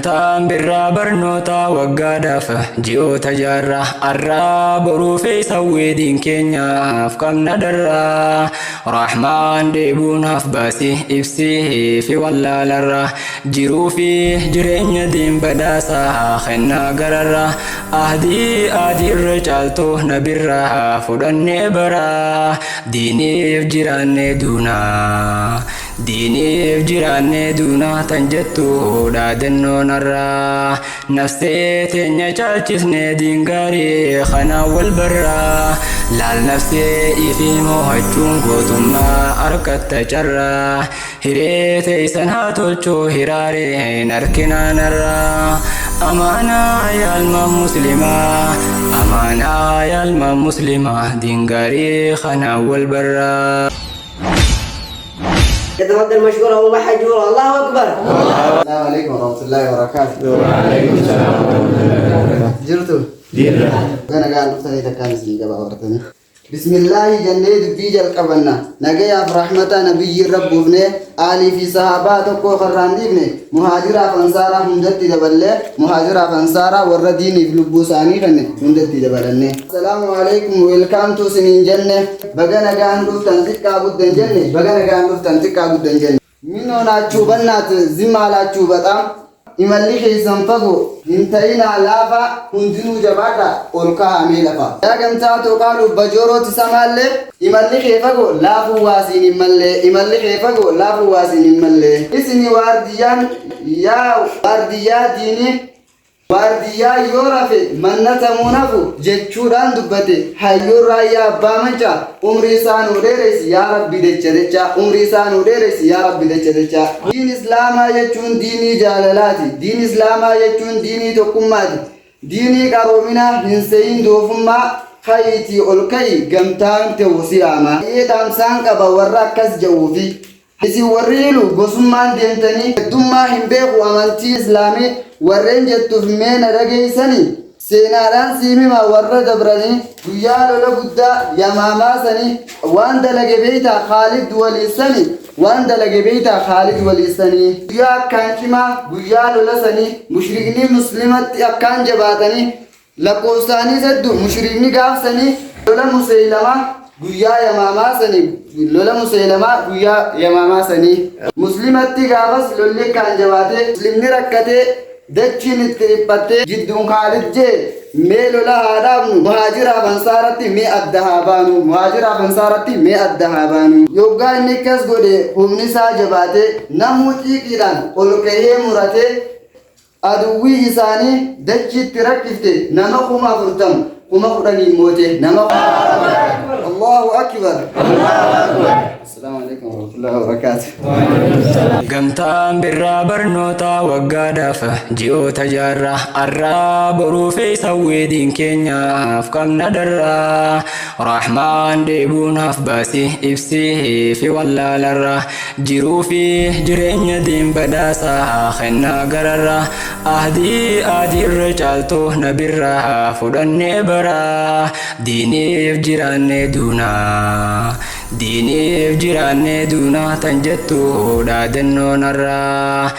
Tan birra barnoota waggaadhaaf ji'oota jaarraa arraa boruu fi sawweediin keenyaaf qabna darraa rahmaan deebuunaaf baasii ibsii fi wallaalarraa jiruu fi jireenya diin badhaasaa kennaa gararraa ahdii irra caaltuu nabirraa fudhannee baraa diiniif jiraannee duunaa. Diiniif jiraannee duunaa tan jettu dhaadannoon irraa nafsee teenya caalchisnee diin gaarii kanaan wal barraa laal nafsee ifi mo'achuun gootummaa harkatta carraa hiree teessan haa tolchoo hiraareen harkinaan irraa amaanaa yaalma muslimaa amaanaa yaalma muslimaa diin gaarii kanaan wal barraa. يتفضل مشكورا ومحجورا. الله أكبر. السلام عليكم ورحمة الله وبركاته. وعليكم السلام ورحمة الله وبركاته. جرتوا؟ ديرنا. أنا قاعد نفتني تكامل سنجا بأورتني. بسم الله جنيد بيج القبلنا نجيا برحمة نبي رب ابن آلي في صحابات كو خراندي ابن مهاجر فانصارا هندتي دبلة مهاجر فانصارا وردين في لبوساني خنّي هندتي دبلني. السلام عليكم ويلكم تو سنين جنة بجانا قاعد نفتن تكابود جنة بجانا قاعد نفتن تكابود جنة منو ناتشوبنا زمالا تشوبتا imalli keessan fagoo hin ta'inaa laafa hundinuu jabaadha ol kaa'amee lafa yaagamtaa toqaalu bajoorooti samaallee imalli kee fagoo laafuu waasiin hin mallee imalli kee fagoo laafuu waasiin hin mallee isini waardiyyaan yaa waardiyyaa diinii waardiyyaa yoo rafe mannatamuu nafu jechuudhaan dubbate hayyoon raayyaa abbaa mancaa umrii isaa nuu dheeresi yaa rabbi decha umrii isaa nuu dheeresi yaa rabbi decha diin islaamaa jechuun diinii jaalalaati diin islaamaa jechuun diinii tokkummaati diinii qaroominaa hin seeyin doofummaa kayitii ol kayi gamtaan ta'u si'aama dhaamsaan qaba warra akkas jedhuufi isin warri ilu gosummaan deemtanii heddummaa hin beeku amantii islaamii warreen jettuuf meena dhageessanii seenaadhaan siimima warra dabranii guyyaa lola guddaa yamaamaasanii waan dalage beeytaa Khaalid waliisanii waan dalage beeytaa Khaalid waliisanii guyyaa akkaan cimaa guyyaa lola sanii mushrikni muslimatti akkaan jabaatanii lakkoofsaanii saddu mushrikni gaafsanii lola museylamaa guyyaa yamaamaasanii lola museylamaa guyyaa yamaamaasanii muslimatti gaafas lolli akkaan jabaatee muslimni rakkatee dachiin itti dhiphattee jidduun Khaalid jee mee lola haa dhaabnu muhaajiraaf ansaaratti mee adda haa baanu muhaajiraaf ansaaratti mee adda haa baanu yoggaa inni akkas godhe humni isaa jabaatee namuu xiiqiidhaan ol ka'ee muratee aduwwii isaanii dachiitti rakkifte nama 40,000 10,000 moote nama Allahu akbar. السلام عليكم ورحمة الله وبركاته. Gamtaan birraa barnoota waggaadhaaf ji'oota jaarraa arraa boruu fi sawweediin keenyaaf qabna darraa rahmaan deebuunaaf baasii ibsii fi wallaalarraa jiruu fi jireenya diin badhaasaa kennaa gararraa ahdii irra caaltuu nabirraa fudhannee baraa diiniif jiraannee duunaa. Diiniif jiraannee duunaa tan jettu dhaadannoon irraa